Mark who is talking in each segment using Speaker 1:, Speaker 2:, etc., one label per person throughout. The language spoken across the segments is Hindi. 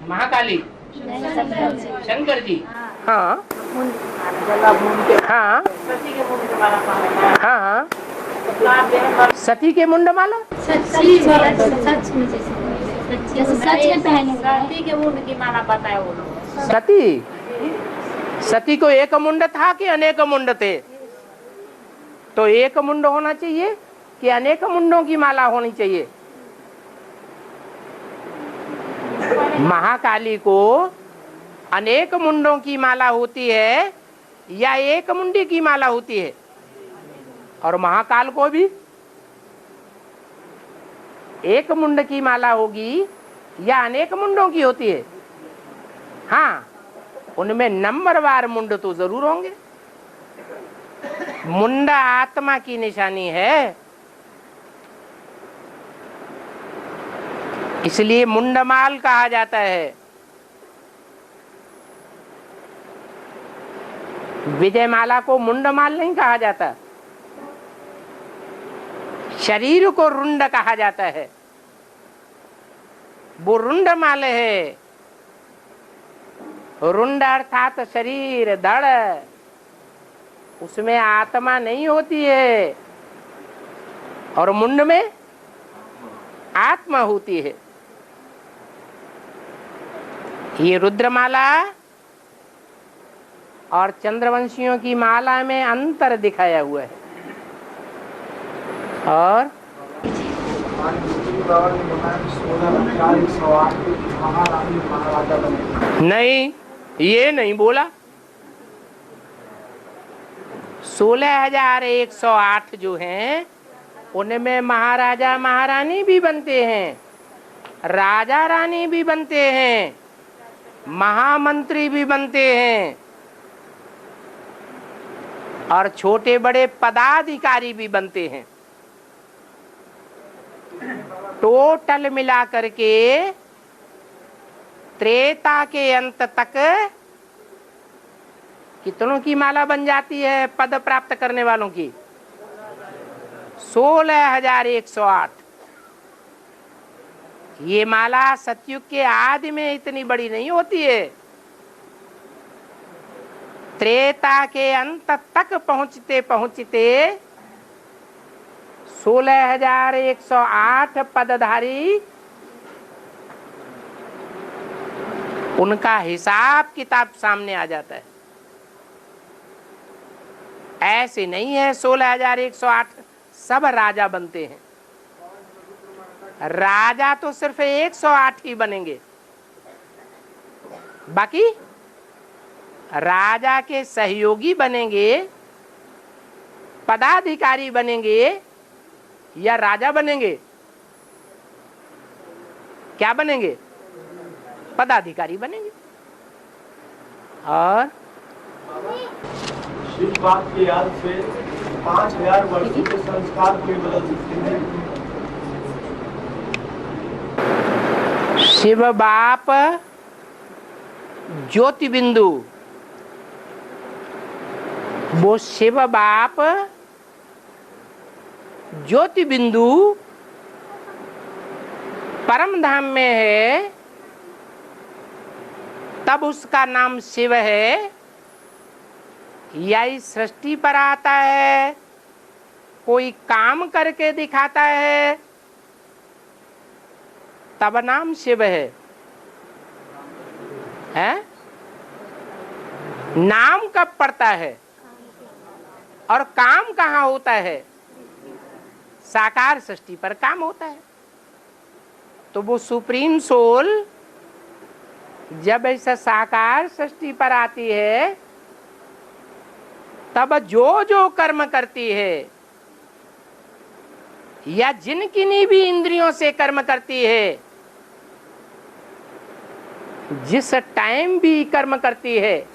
Speaker 1: महाकाली, शंकर जी। हाँ हाँ हाँ, सती के मुंड माला,
Speaker 2: सती के मुंड की माला बताए वो लोग।
Speaker 1: सती को एक मुंड था कि अनेक मुंड थे? तो एक मुंड होना चाहिए कि अनेक मुंडों की माला होनी चाहिए? महाकाली को अनेक मुंडों की माला होती है या एक मुंडी की माला होती है? और महाकाल को भी एक मुंड की माला होगी या अनेक मुंडों की होती है? हाँ, उनमें नंबरवार मुंड तो जरूर होंगे। मुंड आत्मा की निशानी है, इसलिए मुंडमाल कहा जाता है। विजयमाला को मुंडमाल नहीं कहा जाता, शरीर को रुंड कहा जाता है। वो रुंडमाल है, रुंड अर्थात शरीर, धड़, उसमें आत्मा नहीं होती है और मुंड में आत्मा होती है। ये रुद्रमाला और चंद्रवंशियों की माला में अंतर दिखाया हुआ है। और नहीं, ये नहीं बोला। 16,108 जो हैं उनमें महाराजा महारानी भी बनते हैं, राजा रानी भी बनते हैं, महामंत्री भी बनते हैं और छोटे बड़े पदाधिकारी भी बनते हैं। टोटल मिला करके त्रेता के अंत तक कितनों की माला बन जाती है पद प्राप्त करने वालों की? 16,108। ये माला सतयुग के आदि में इतनी बड़ी नहीं होती है, त्रेता के अंत तक पहुंचते पहुंचते 16,108 पदधारी, उनका हिसाब किताब सामने आ जाता है। ऐसे नहीं है 16,108 सब राजा बनते हैं। राजा तो सिर्फ 108 ही बनेंगे, बाकी राजा के सहयोगी बनेंगे, पदाधिकारी बनेंगे या राजा बनेंगे? क्या बनेंगे? पदाधिकारी बनेंगे। और
Speaker 3: शिव बाप की याद से 5,000 वर्षों के संस्कार को बदल सकते हैं।
Speaker 1: शिव बाप ज्योति बिंदु, वो शिव बाप ज्योति बिंदु परम धाम में है, तब उसका नाम शिव है। या इस सृष्टि पर आता है, कोई काम करके दिखाता है, तब नाम शिव है? नाम कब पड़ता है और काम कहाँ होता है? साकार सृष्टि पर काम होता है। तो वो सुप्रीम सोल जब ऐसा साकार सृष्टि पर आती है, तब जो जो कर्म करती है या जिन किन्हीं भी इंद्रियों से कर्म करती है, जिस टाइम भी कर्म करती है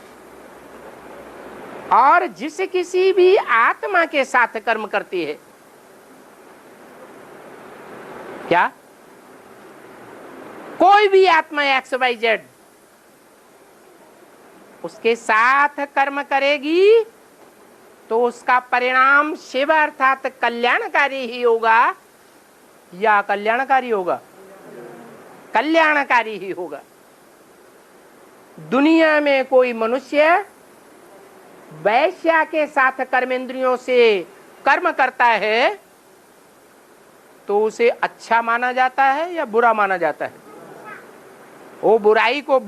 Speaker 1: और जिस किसी भी आत्मा के साथ कर्म करती है, क्या कोई भी आत्मा XYZ उसके साथ कर्म करेगी तो उसका परिणाम शिव अर्थात कल्याणकारी ही होगा या कल्याणकारी होगा? कल्याणकारी ही होगा। दुनिया में कोई मनुष्य वैश्या के साथ कर्मेंद्रियों से कर्म करता है तो उसे अच्छा माना जाता है या बुरा माना जाता है? वो बुराई को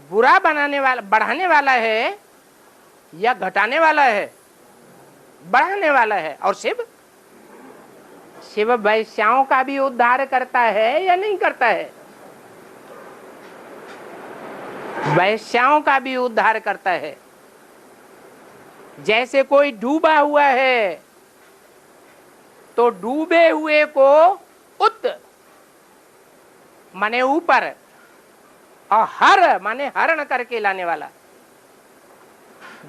Speaker 1: बुरा बनाने वाला, बढ़ाने वाला है या घटाने वाला है? बढ़ाने वाला है। और शिव वैश्याओं का भी उद्धार करता है या नहीं करता है? वैश्याओं का भी उद्धार करता है। जैसे कोई डूबा हुआ है तो डूबे हुए को उत माने ऊपर और हर माने हरण करके लाने वाला,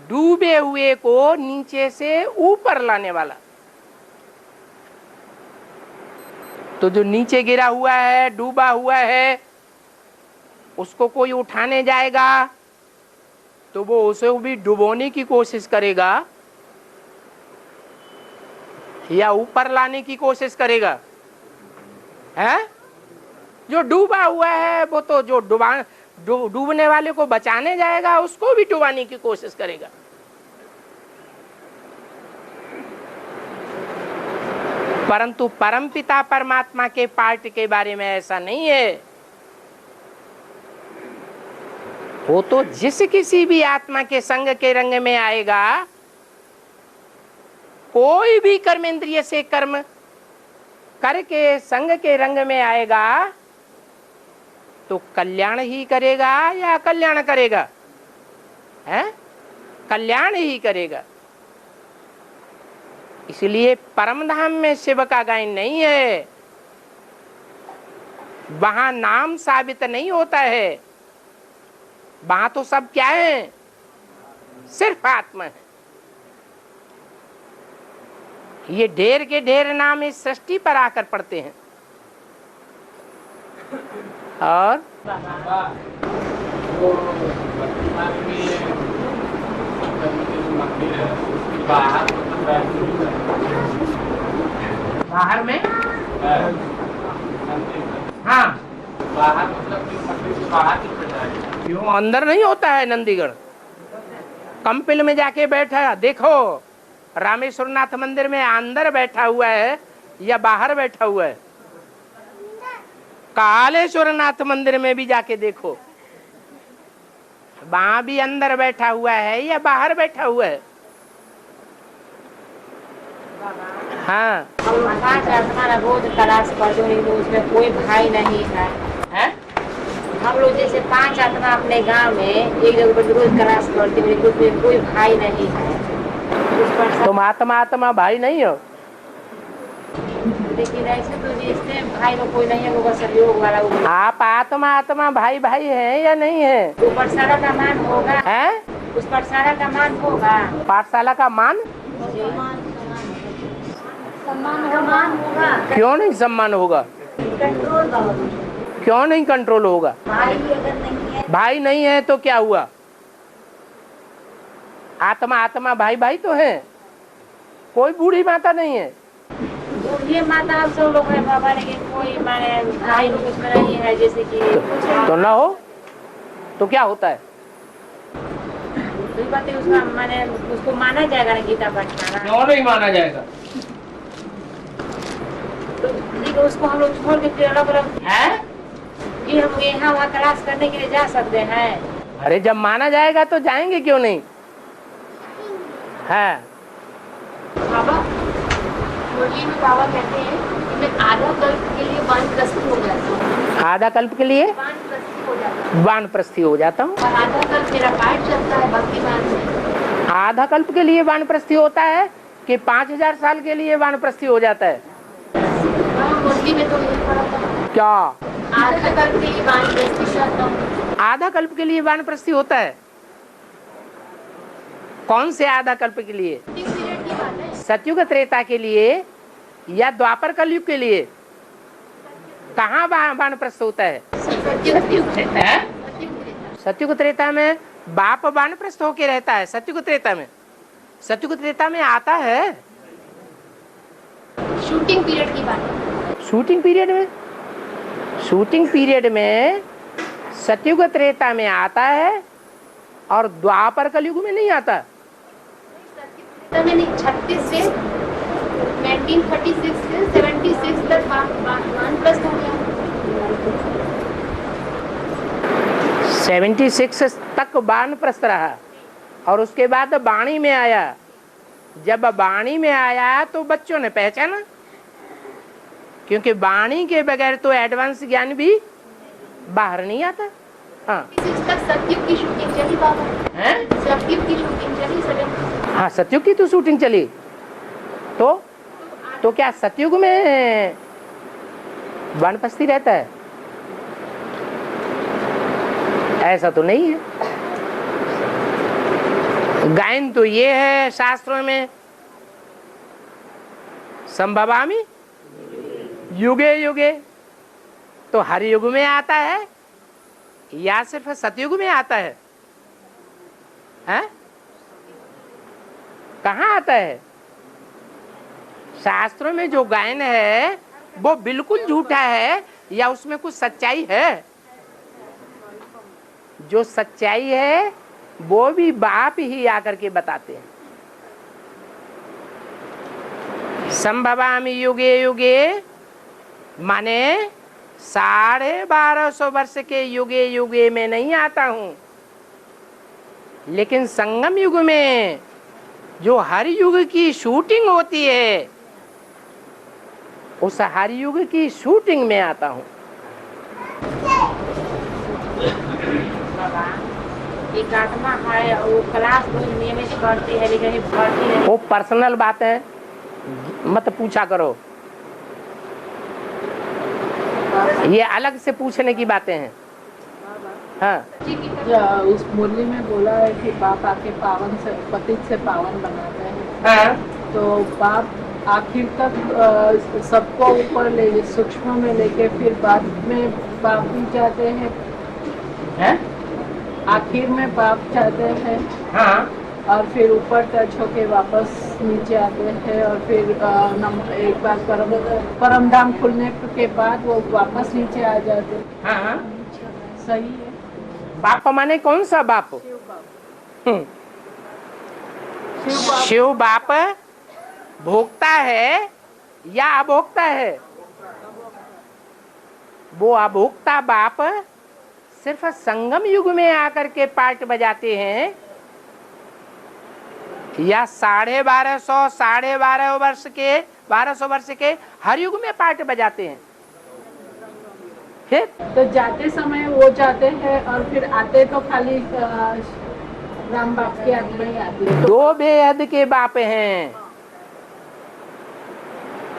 Speaker 1: डूबे हुए को नीचे से ऊपर लाने वाला। तो जो नीचे गिरा हुआ है, डूबा हुआ है, उसको कोई उठाने जाएगा तो वो उसे भी डुबोने की कोशिश करेगा या ऊपर लाने की कोशिश करेगा? है जो डूबा हुआ है वो तो जो डूबने वाले को बचाने जाएगा उसको भी डुबाने की कोशिश करेगा। परंतु परमपिता परमात्मा के पार्ट के बारे में ऐसा नहीं है। वो तो जिस किसी भी आत्मा के संग के रंग में आएगा, कोई भी कर्मेंद्रिय से कर्म करके संग के रंग में आएगा तो कल्याण ही करेगा या कल्याण करेगा? है कल्याण ही करेगा। इसलिए परम धाम में शिव का गायन नहीं है, वहां नाम साबित नहीं होता है। वहां तो सब क्या है? सिर्फ आत्मा है। ये ढेर के ढेर नाम इस सृष्टि पर आकर पड़ते हैं। और बाहर में हाँ
Speaker 3: बाहर मतलब बाहर
Speaker 1: क्यों अंदर नहीं होता है? नंदीगढ़ कंपिल में जाके बैठा देखो, रामेश्वर नाथ मंदिर में अंदर बैठा हुआ है या बाहर बैठा हुआ है? कालेश्वर नाथ मंदिर में भी जाके देखो, वहां भी अंदर बैठा हुआ है या बाहर बैठा हुआ है? हाँ
Speaker 2: हमारा रोज क्लास पढ़ते हैं, उसमें कोई भाई नहीं है,
Speaker 1: है?
Speaker 2: हम लोग जैसे 5 आत्मा अपने गांव में एक जगह पर रोज क्लास पढ़ते हैं, ग्रुप में कोई भाई नहीं है।
Speaker 1: तुम आत्मा भाई नहीं हो?
Speaker 2: लेकिन ऐसे तो जिससे भाई लोग कोई नहीं है, वो सहयोग वाला।
Speaker 1: आप आत्मा भाई है या नहीं है?
Speaker 2: तो पाठशाला का मान होगा
Speaker 1: है?
Speaker 2: उस पाठशाला का मान होगा।
Speaker 1: पाठशाला का मान
Speaker 2: सम्मान होगा।
Speaker 1: क्यों नहीं सम्मान होगा? क्यों नहीं कंट्रोल होगा?
Speaker 2: भाई अगर नहीं है,
Speaker 1: भाई नहीं है तो क्या हुआ? आत्मा भाई तो है। कोई बूढ़ी माता नहीं है।
Speaker 2: ये माता आप सब लोग है बाबा, लेकिन कोई माने भाई लोग उसमें नहीं है। जैसे कि
Speaker 1: तो ना हो तो क्या होता है?
Speaker 2: तो बात है, उसका माने उसको माना जाएगा ना गीता पाठ।
Speaker 1: क्यों नहीं माना जाएगा?
Speaker 2: तो उसको हम लोग छोड़ के फिर अलग अलग
Speaker 1: है?
Speaker 2: ये हम यहाँ वहाँ क्लास करने के लिए जा सकते हैं।
Speaker 1: अरे जब माना जाएगा तो जाएंगे क्यों नहीं? है
Speaker 2: बाबा मुरली में बाबा कहते हैं कि मैं आधा कल्प के लिए वानप्रस्थी हो जाता हूँ।
Speaker 1: आधा कल्प के लिए
Speaker 2: वानप्रस्थी हो जाता हूँ।
Speaker 1: वानप्रस्थी हो जाता हूँ।
Speaker 2: और आधा कल्प मेरा पाठ चलता है भक्तिमान में।
Speaker 1: आधा कल्प के लिए वानप्रस्थी होता है कि 5000 साल के लिए वानप्रस्थी हो जाता है?
Speaker 2: मुरली में तो ये पढ़ा था।
Speaker 1: क्या
Speaker 2: आधा कल्प के लिए वानप्रस्थी करता हूँ।
Speaker 1: आधा कल्प के लिए वानप्रस्थी होता है? कौन से आधा कल्प के लिए? सतयुग त्रेता के लिए या द्वापर कलयुग के लिए? कहाँ वानप्रस्थ होता है? सतयुग त्रेता में बाप वानप्रस्थ होके रहता है। सतयुग त्रेता में आता है
Speaker 2: शूटिंग पीरियड की बात है।
Speaker 1: शूटिंग पीरियड में शूटिंग पीरियड में सतयुग त्रेता में आता है और द्वापर कलयुग में नहीं आता।
Speaker 2: मैंने 36 से 1936 से 76 तक वानप्रस्थ हो गया।
Speaker 1: 76 तक वानप्रस्थ रहा और उसके बाद वाणी में आया। जब वाणी में आया तो बच्चों ने पहचाना, क्योंकि वाणी के बगैर तो एडवांस ज्ञान भी बाहर नहीं आता। हाँ,
Speaker 2: तक सतयुग की शूटिंग चली बाबा। सतयुग की शूटिंग चली 70।
Speaker 1: हाँ, सतयुग की तो शूटिंग चली। तो क्या सतयुग में वानप्रस्थी रहता है? ऐसा तो नहीं है। गायन तो ये है शास्त्रों में, संभवामि युगे युगे। तो हर युग में आता है या सिर्फ सतयुग में आता है? हैं? कहाँ आता है? शास्त्रों में जो गायन है वो बिल्कुल झूठा है या उसमें कुछ सच्चाई है? जो सच्चाई है वो भी बाप ही आकर के बताते हैं। संभवामि युगे युगे माने 1250 वर्ष के युगे युगे में नहीं आता हूं, लेकिन संगम युग में जो हर युग की शूटिंग होती है उस हर युग की शूटिंग में आता हूं।
Speaker 2: एक आत्मा है वो क्लास नियमित करती है लेकिन भर्ती है।
Speaker 1: वो पर्सनल बात है, मत पूछा करो, ये अलग से पूछने की बातें हैं। हाँ,
Speaker 4: उस मुरली में बोला है कि बाप आके पावन से पतित से पावन बनाते हैं।
Speaker 1: हाँ।
Speaker 4: तो बाप आखिर तक सबको ऊपर ले सूक्ष्म में लेके फिर बाद में बाप भी जाते हैं। आखिर में बाप जाते हैं।
Speaker 1: हाँ।
Speaker 4: और फिर ऊपर टच होके वापस नीचे आते हैं और फिर एक बार परम धाम खुलने के बाद वो वापस नीचे आ जाते हैं।
Speaker 1: हाँ।
Speaker 4: सही है।
Speaker 1: बाप माने कौन सा बाप? शिव बाप भोक्ता है या अभोक्ता है? वो अभोक्ता बाप सिर्फ संगम युग में आकर के पार्ट बजाते हैं या 1250 वर्ष के हर युग में पार्ट बजाते हैं?
Speaker 4: तो जाते समय वो जाते हैं और फिर आते तो खाली राम बाप की आत्मा ही आती है।
Speaker 1: दो बेहद के बाप हैं,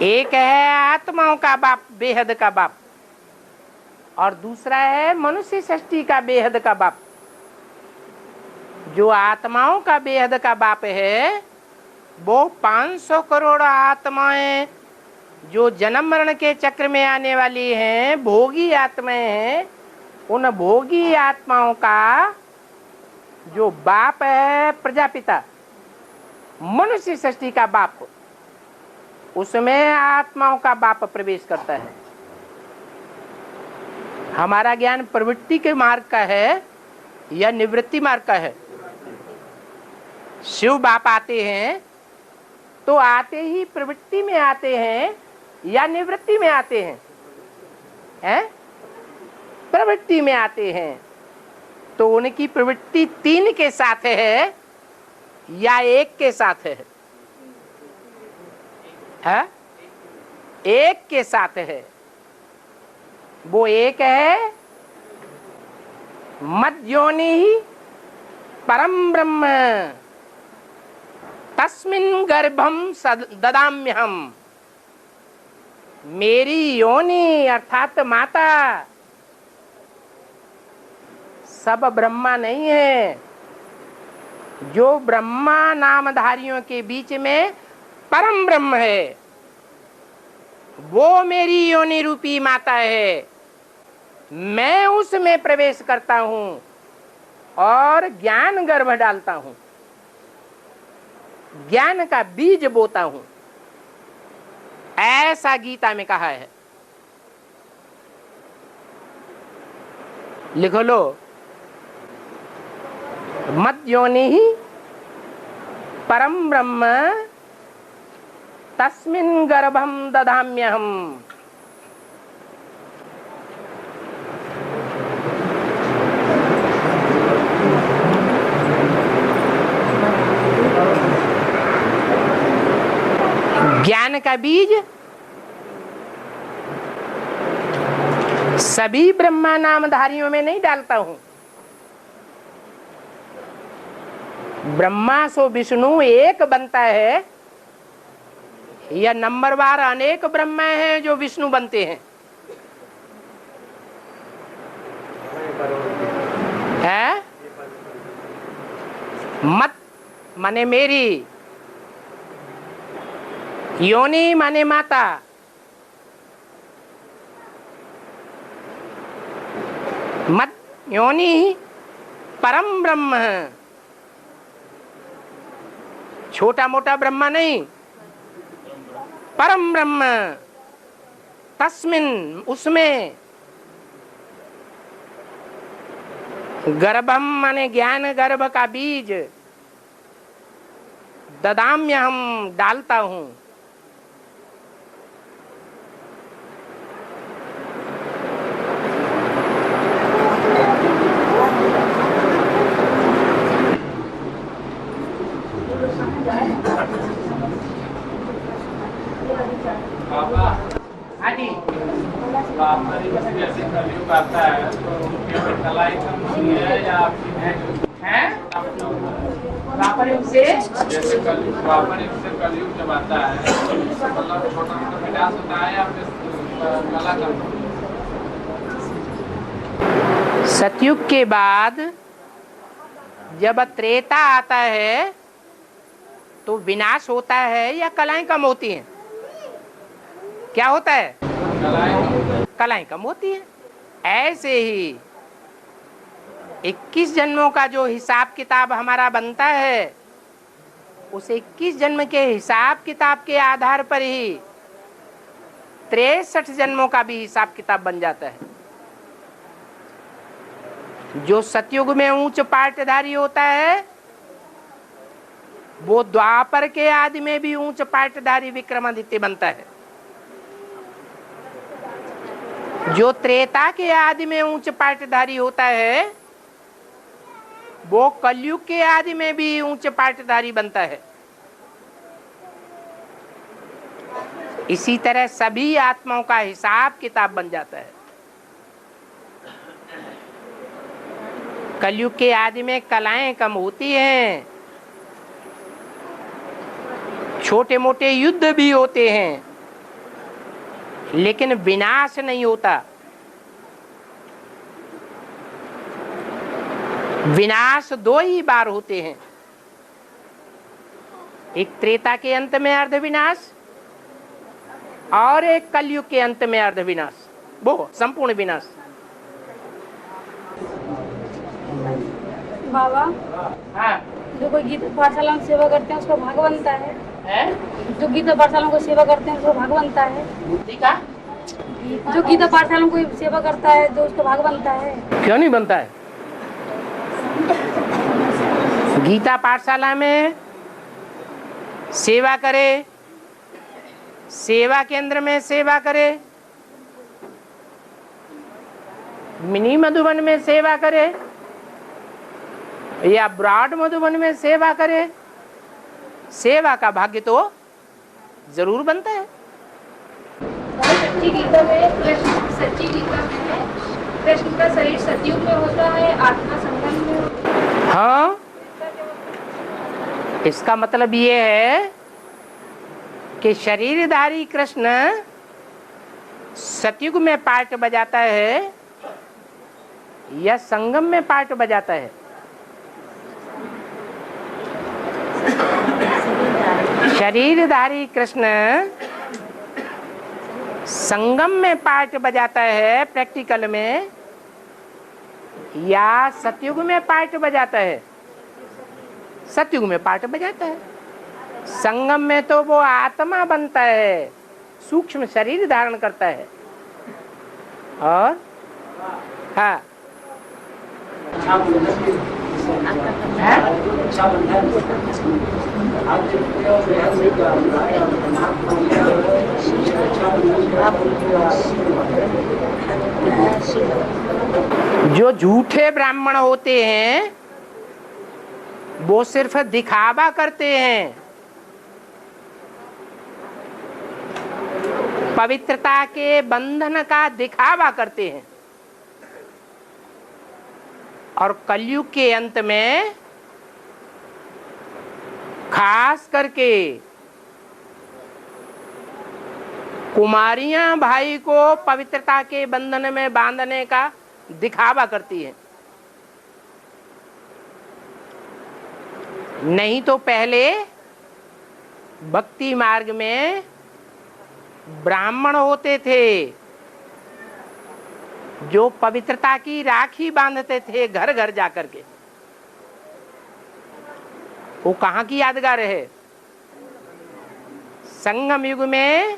Speaker 1: एक है आत्माओं का बाप, बेहद का बाप, और दूसरा है मनुष्य सृष्टि का बेहद का बाप। जो आत्माओं का बेहद का बाप है वो 500 करोड़ आत्माएं जो जन्म मरण के चक्र में आने वाली हैं, भोगी आत्माएं हैं। उन भोगी आत्माओं का जो बाप है प्रजापिता, मनुष्य सृष्टि का बाप, उसमें आत्माओं का बाप प्रवेश करता है। हमारा ज्ञान प्रवृत्ति के मार्ग का है या निवृत्ति मार्ग का है? शिव बाप आते हैं तो आते ही प्रवृत्ति में आते हैं या निवृत्ति में आते हैं? प्रवृत्ति में आते हैं। तो उनकी प्रवृत्ति 3 के साथ है या 1 के साथ है? एक के साथ है। वो एक है मद्योनि ही परम ब्रह्म तस्मिन् गर्भम ददाम्यहम। मेरी योनि अर्थात माता सब ब्रह्मा नहीं है। जो ब्रह्मा नामधारियों के बीच में परम ब्रह्म है वो मेरी योनि रूपी माता है। मैं उसमें प्रवेश करता हूं और ज्ञान गर्भ डालता हूं, ज्ञान का बीज बोता हूं। ऐसा गीता में कहा है। लिख लो, मद योनि परम ब्रह्म तस्मिन् गर्भम दधाम्यहम्। ज्ञान का बीज सभी ब्रह्मा नामधारियों में नहीं डालता हूं। ब्रह्मा सो विष्णु एक बनता है या नंबरवार अनेक ब्रह्मा हैं जो विष्णु बनते हैं? है? मत माने मेरी, योनि माने माता, मत योनि परम ब्रह्म, छोटा मोटा ब्रह्मा नहीं, परम ब्रह्म, तस्मिन उसमें, गर्भम माने ज्ञान गर्भ का बीज, ददाम्यहम डालता हूं। हाँ जी,
Speaker 5: जैसे कलयुग आता है तो केवल कला ही कम होती है या
Speaker 1: है द्वापर युग से
Speaker 5: जैसे द्वापर युग से कलयुग जब आता है तो मतलब छोटा मोटा विनाश होता है या फिर कला कम होती है?
Speaker 1: सतयुग के बाद जब त्रेता आता है तो विनाश होता है या कलाएं कम होती हैं? क्या होता है? कलाएं कम होती हैं। ऐसे ही 21 जन्मों का जो हिसाब किताब हमारा बनता है उस 21 जन्म के हिसाब किताब के आधार पर ही 63 जन्मों का भी हिसाब किताब बन जाता है। जो सतयुग में उच्च पाठधारी होता है वो द्वापर के आदि में भी उच्च पाठधारी विक्रमादित्य बनता है। जो त्रेता के आदि में उच्च पाठधारी होता है वो कलयुग के आदि में भी उच्च पाठधारी बनता है। इसी तरह सभी आत्माओं का हिसाब किताब बन जाता है। कलयुग के आदि में कलाएं कम होती हैं, छोटे मोटे युद्ध भी होते हैं, लेकिन विनाश नहीं होता। विनाश दो ही बार होते हैं, एक त्रेता के अंत में अर्ध विनाश और एक कलयुग के अंत में अर्ध विनाश, वो संपूर्ण विनाश।
Speaker 2: बाबा,
Speaker 1: हाँ,
Speaker 2: जो कोई गीता पाठशाला में सेवा करते हैं उसका भाग बनता है? जो गीता पाठशाला को सेवा करते हैं उसका भाग बनता है?
Speaker 1: बुद्धि का
Speaker 2: जो गीता पाठशाला को सेवा करता है जो उसका भाग बनता है?
Speaker 1: क्यों नहीं बनता है? गीता पाठशाला में सेवा करे, सेवा केंद्र में सेवा करे, मिनी मधुबन में सेवा करे या ब्रॉड मधुबन में सेवा करे, सेवा का भाग्य तो जरूर बनता है।
Speaker 2: सच्ची गीता में कृष्ण का शरीर सतयुग में होता है, आत्मा संगम में होता है।
Speaker 1: हाँ, इसका मतलब ये है कि शरीरधारी कृष्ण सतयुग में पार्ट बजाता है या संगम में पार्ट बजाता है? शरीरधारी कृष्ण संगम में पार्ट बजाता है प्रैक्टिकल में या सतयुग में पार्ट बजाता है? सतयुग में पार्ट बजाता है। संगम में तो वो आत्मा बनता है, सूक्ष्म शरीर धारण करता है। और हाँ, हैं? जो झूठे ब्राह्मण होते हैं वो सिर्फ दिखावा करते हैं, पवित्रता के बंधन का दिखावा करते हैं। और कलयुग के अंत में खास करके कुमारियां भाई को पवित्रता के बंधन में बांधने का दिखावा करती है। नहीं तो पहले भक्ति मार्ग में ब्राह्मण होते थे जो पवित्रता की राखी बांधते थे घर घर जाकर के। वो कहाँ की यादगार है? संगम युग में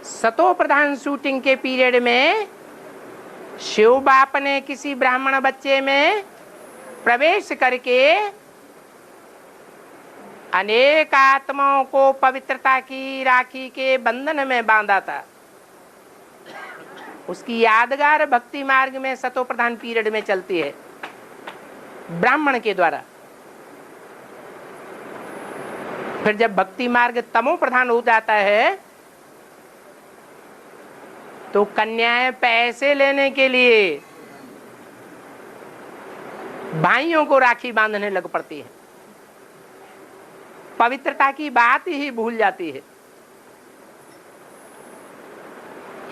Speaker 1: सतो प्रधान शूटिंग के पीरियड में शिव बाप ने किसी ब्राह्मण बच्चे में प्रवेश करके अनेक आत्माओं को पवित्रता की राखी के बंधन में बांधा था। उसकी यादगार भक्ति मार्ग में सतो प्रधान पीरियड में चलती है ब्राह्मण के द्वारा। फिर जब भक्ति मार्ग तमो प्रधान हो जाता है तो कन्याएं पैसे लेने के लिए भाइयों को राखी बांधने लग पड़ती है, पवित्रता की बात ही भूल जाती है।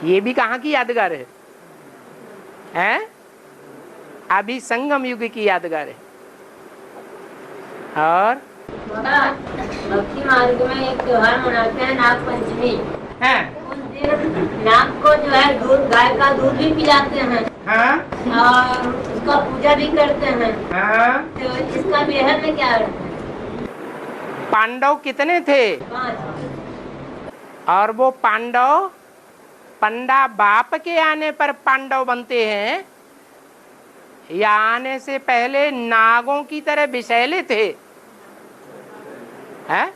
Speaker 1: ये भी कहाँ की यादगार है? हैं? अभी संगम युग की यादगार है। और
Speaker 2: भक्ति मार्ग में एक त्योहार मनाते हैं नाग पंचमी। उस दिन नाग को जो है दूध, गाय का दूध भी पिलाते हैं।
Speaker 1: हाँ?
Speaker 2: और उसका पूजा भी करते हैं।
Speaker 1: हाँ?
Speaker 2: तो इसका बिहार में क्या है?
Speaker 1: पांडव कितने थे?
Speaker 2: 5।
Speaker 1: और वो पांडव पंडा बाप के आने पर पांडव बनते हैं या आने से पहले नागों की तरह विषैले थे? हैं?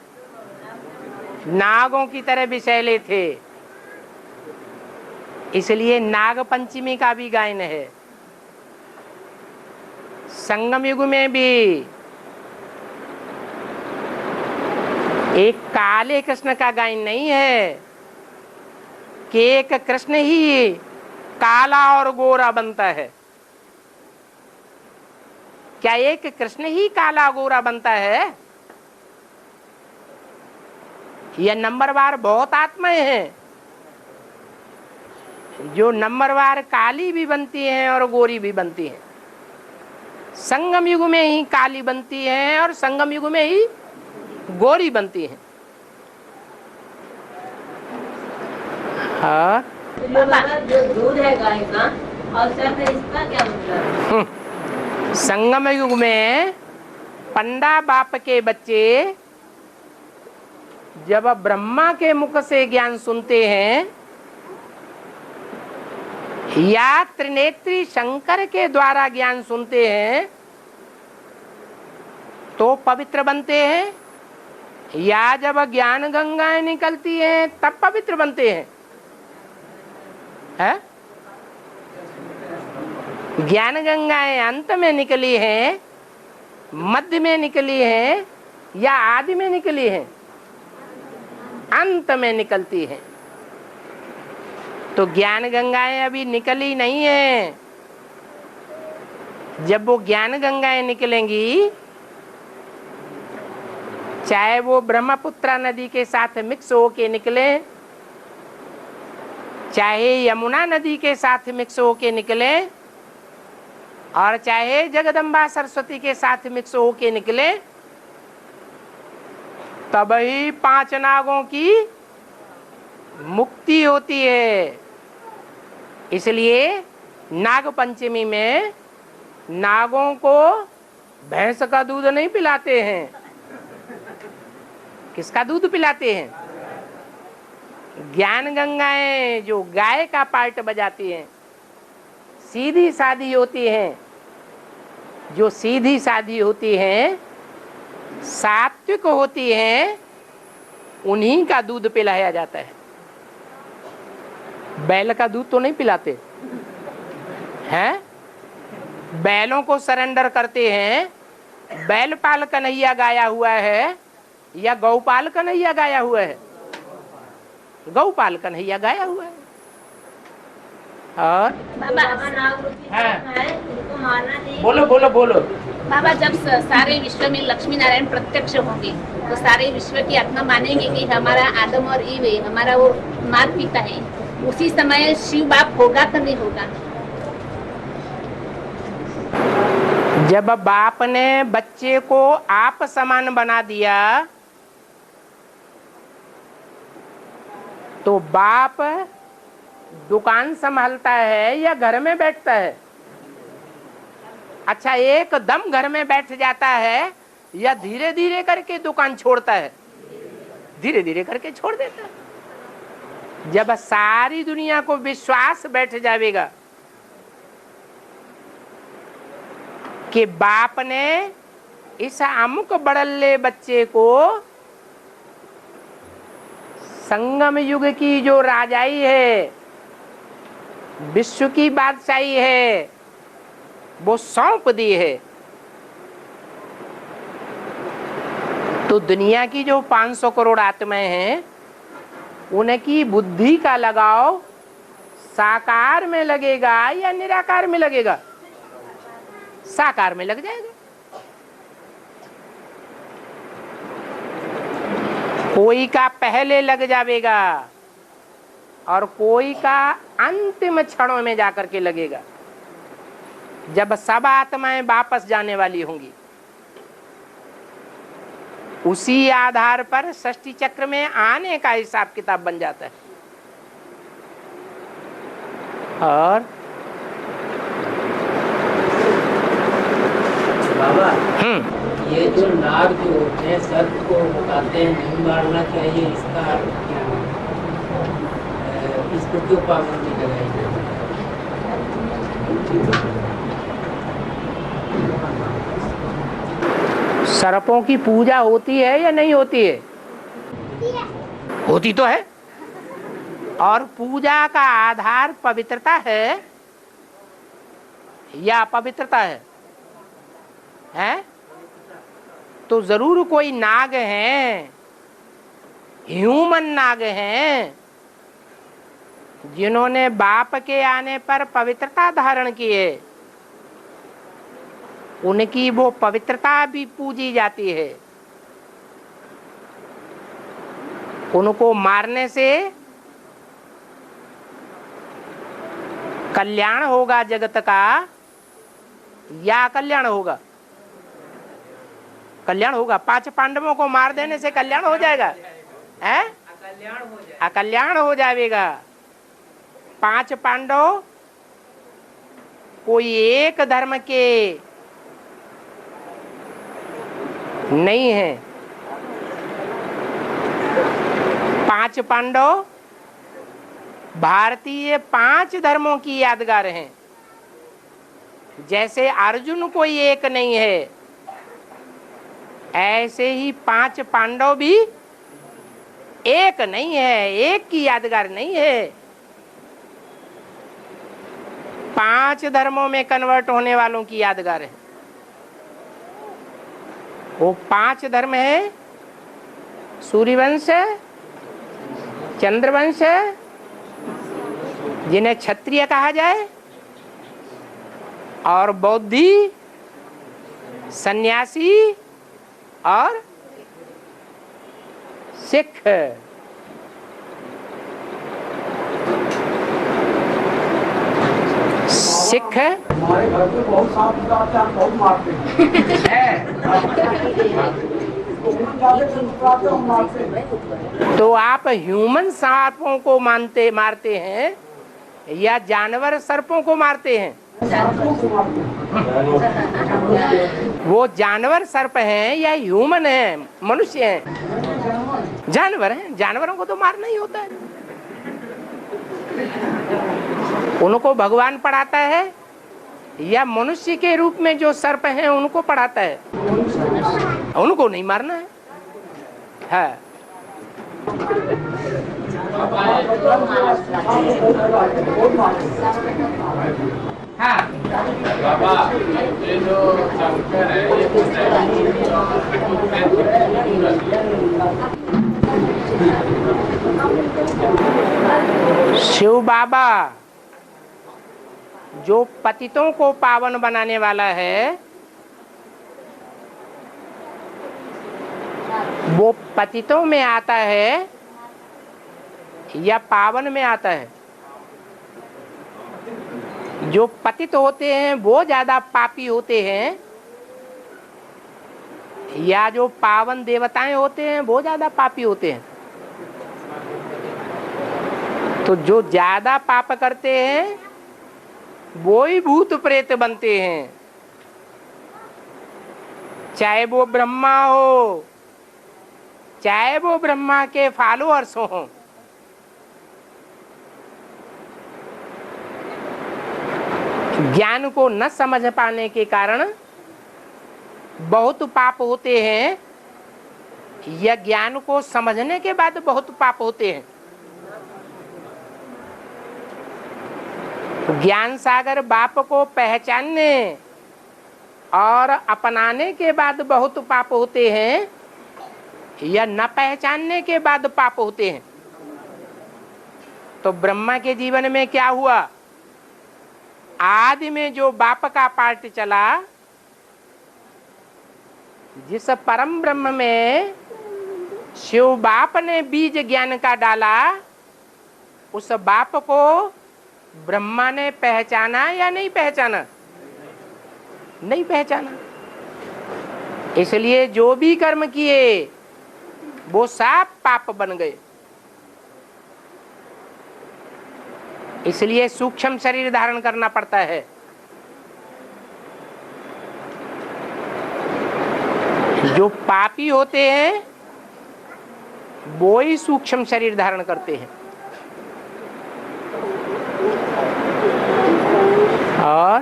Speaker 1: नागों की तरह विषैले थे। इसलिए नाग पंचमी का भी गायन है। संगम युग में भी एक काले कृष्ण का गायन नहीं है कि एक कृष्ण ही काला और गोरा बनता है। क्या एक कृष्ण ही काला गोरा बनता है? यह नंबरवार बहुत आत्माएं हैं जो नंबरवार काली भी बनती हैं और गोरी भी बनती हैं। संगम युग में ही काली बनती हैं और संगम युग में ही गोरी बनती हैं। हाँ?
Speaker 2: जो दूध है गाय का और सर है, इसका क्या मतलब है?
Speaker 1: संगम युग में पंडा बाप के बच्चे जब ब्रह्मा के मुख से ज्ञान सुनते हैं या त्रिनेत्री शंकर के द्वारा ज्ञान सुनते हैं तो पवित्र बनते हैं, या जब ज्ञान गंगाएं निकलती हैं तब पवित्र बनते हैं। है? ज्ञान गंगाएं अंत में निकली हैं, मध्य में निकली हैं या आदि में निकली हैं? अंत में निकलती हैं। तो ज्ञान गंगाएं अभी निकली नहीं है। जब वो ज्ञान गंगाएं निकलेंगी, चाहे वो ब्रह्मपुत्रा नदी के साथ मिक्स होके निकले, चाहे यमुना नदी के साथ मिक्स होके निकले, और चाहे जगदम्बा सरस्वती के साथ मिक्स होके निकले, तब ही 5 नागों की मुक्ति होती है। इसलिए नाग पंचमी में नागों को भैंस का दूध नहीं पिलाते हैं। किसका दूध पिलाते हैं? ज्ञान गंगाएं जो गाय का पार्ट बजाती हैं, सीधी सादी होती हैं, जो सीधी सादी होती हैं, सात्विक होती हैं, उन्हीं का दूध पिलाया जाता है। बैल का दूध तो नहीं पिलाते हैं। बैलों को सरेंडर करते हैं। बैलपाल कन्हैया गाया हुआ है या गौपाल कन्हैया गाया हुआ है? गौपाल कन्हैया गाया हुआ है। और बोलो बोलो बोलो।
Speaker 6: बाबा, जब सारे विश्व में लक्ष्मी नारायण प्रत्यक्ष होंगे तो सारे विश्व की आत्मा मानेंगे कि हमारा आदम और ईव है, हमारा वो माता पिता है। उसी समय शिव बाप होगा तो नहीं होगा?
Speaker 1: जब बाप ने बच्चे को आप समान बना दिया तो बाप दुकान संभालता है या घर में बैठता है? अच्छा, एकदम घर में बैठ जाता है या धीरे धीरे करके दुकान छोड़ता है? धीरे धीरे करके छोड़ देता है। जब सारी दुनिया को विश्वास बैठ जाएगा कि बाप ने इस अमुक बड़ल्ले बच्चे को संगम युग की जो राजाई है, विश्व की बादशाही है, वो सौंप दी है, तो दुनिया की जो 500 करोड़ आत्माएं हैं उनकी बुद्धि का लगाव साकार में लगेगा या निराकार में लगेगा? साकार में लग जाएगा। कोई का पहले लग जाएगा और कोई का अंतिम क्षणों में जाकर के लगेगा, जब सब आत्माएं वापस जाने वाली होंगी। उसी आधार पर षष्ठी चक्र में आने का हिसाब किताब बन जाता है। और
Speaker 2: बाबा, ये जो नाग जो होते हैं सर्प को बताते हैं नहीं मारना चाहिए, इसका अर्थ क्या है? इसको क्यों पाबंदी लगाई जाए?
Speaker 1: सर्पों की पूजा होती है या नहीं होती है? होती तो है। और पूजा का आधार पवित्रता है या अपवित्रता है? हैं? तो जरूर कोई नाग हैं, ह्यूमन नाग हैं, जिन्होंने बाप के आने पर पवित्रता धारण की है। उनकी वो पवित्रता भी पूजी जाती है। उनको मारने से कल्याण होगा जगत का या कल्याण होगा? कल्याण होगा। 5 पांडवों को मार देने से कल्याण हो जाएगा? हैं? अकल्याण हो जाएगा। 5 पांडव कोई एक धर्म के नहीं है। 5 पांडव भारतीय 5 धर्मों की यादगार हैं। जैसे अर्जुन कोई एक नहीं है, ऐसे ही 5 पांडव भी एक नहीं है, एक की यादगार नहीं है। 5 धर्मों में कन्वर्ट होने वालों की यादगार है। वो 5 धर्म है सूर्यवंश, चंद्रवंश, जिन्हें क्षत्रिय कहा जाए, और बौद्धि, सन्यासी और सिख। सिख
Speaker 3: हमारे घर पे बहुत सांप आते हैं, बहुत मारते हैं।
Speaker 1: तो आप ह्यूमन सांपों को मारते हैं या जानवर सर्पों को मारते हैं? वो जानवर सर्प हैं या ह्यूमन हैं, मनुष्य हैं? जानवर हैं। जानवरों को तो मारना ही होता है। उनको भगवान पढ़ाता है या मनुष्य के रूप में जो सर्प हैं उनको पढ़ाता है? उनको नहीं मारना है। हाँ। हाँ
Speaker 5: बाबा, ये जो शंकर है ये
Speaker 1: शिव बाबा जो पतितों को पावन बनाने वाला है, वो पतितों में आता है या पावन में आता है? जो पतित होते हैं वो ज्यादा पापी होते हैं या जो पावन देवताएं होते हैं वो ज्यादा पापी होते हैं? तो जो ज्यादा पाप करते हैं वो ही भूत प्रेत बनते हैं, चाहे वो ब्रह्मा हो, चाहे वो ब्रह्मा के फॉलोअर्स हो। ज्ञान को न समझ पाने के कारण बहुत पाप होते हैं या ज्ञान को समझने के बाद बहुत पाप होते हैं? ज्ञान सागर बाप को पहचानने और अपनाने के बाद बहुत पाप होते हैं या न पहचानने के बाद पाप होते हैं? तो ब्रह्मा के जीवन में क्या हुआ? आदि में जो बाप का पार्ट चला, जिस परम ब्रह्म में शिव बाप ने बीज ज्ञान का डाला, उस बाप को ब्रह्मा ने पहचाना या नहीं पहचाना? नहीं पहचाना। इसलिए जो भी कर्म किए वो सब पाप बन गए। इसलिए सूक्ष्म शरीर धारण करना पड़ता है। जो पापी होते हैं वो ही सूक्ष्म शरीर धारण करते हैं। और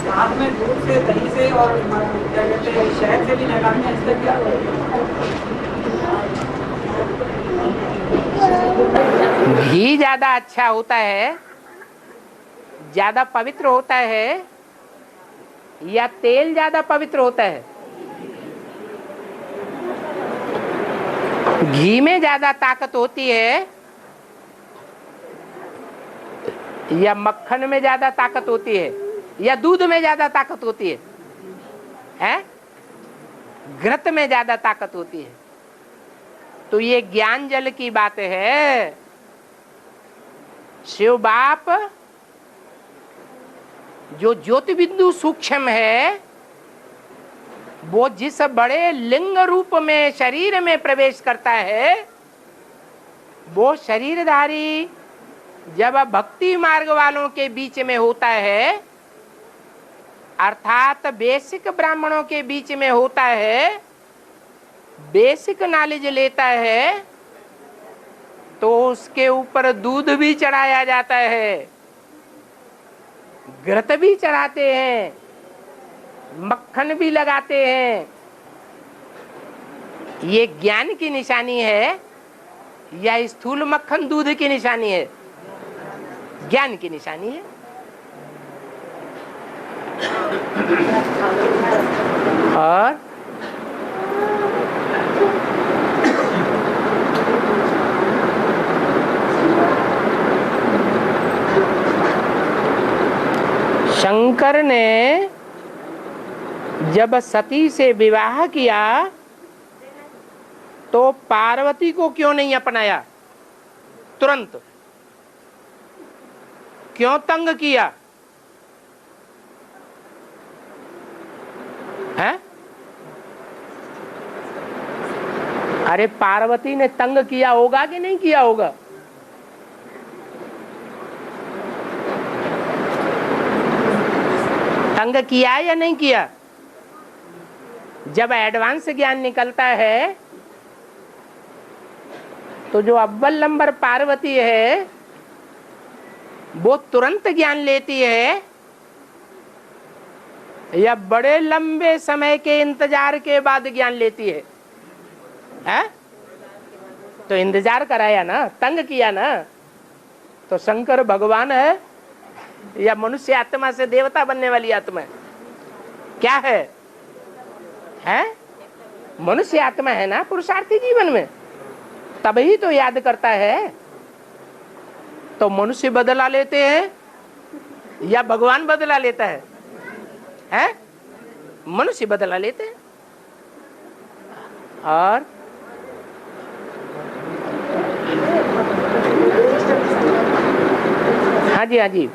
Speaker 7: साथ में दूध से, दही से और क्या कहते हैं शहद से भी नहलाते हैं, इसका क्या?
Speaker 1: घी ज्यादा अच्छा होता है, ज्यादा पवित्र होता है या तेल ज्यादा पवित्र होता है? घी में ज्यादा ताकत होती है या मक्खन में ज्यादा ताकत होती है या दूध में ज्यादा ताकत होती है? हैं? घृत में ज्यादा ताकत होती है। तो ये ज्ञान जल की बात है। शिव बाप जो ज्योति बिंदु सूक्ष्म है, वो जिस बड़े लिंग रूप में शरीर में प्रवेश करता है, वो शरीरधारी जब भक्ति मार्ग वालों के बीच में होता है, अर्थात बेसिक ब्राह्मणों के बीच में होता है, बेसिक नॉलेज लेता है, तो उसके ऊपर दूध भी चढ़ाया जाता है, घृत भी चढ़ाते हैं, मक्खन भी लगाते हैं। ये ज्ञान की निशानी है या स्थूल मक्खन दूध की निशानी है? ज्ञान की निशानी है। और शंकर ने जब सती से विवाह किया तो पार्वती को क्यों नहीं अपनाया? तुरंत क्यों तंग किया है? अरे पार्वती ने तंग किया होगा कि नहीं किया होगा? तंग किया या नहीं किया? जब एडवांस ज्ञान निकलता है तो जो अव्वल नंबर पार्वती है वो तुरंत ज्ञान लेती है या बड़े लंबे समय के इंतजार के बाद ज्ञान लेती है? तो इंतजार कराया ना, तंग किया ना। तो शंकर भगवान है या मनुष्य आत्मा से देवता बनने वाली आत्मा है? क्या है? मनुष्य आत्मा है ना पुरुषार्थी जीवन में, तभी तो याद करता है। तो मनुष्य बदला लेते हैं या भगवान बदला लेता है? मनुष्य बदला लेते हैं। और हाँ जी, हाँ जी।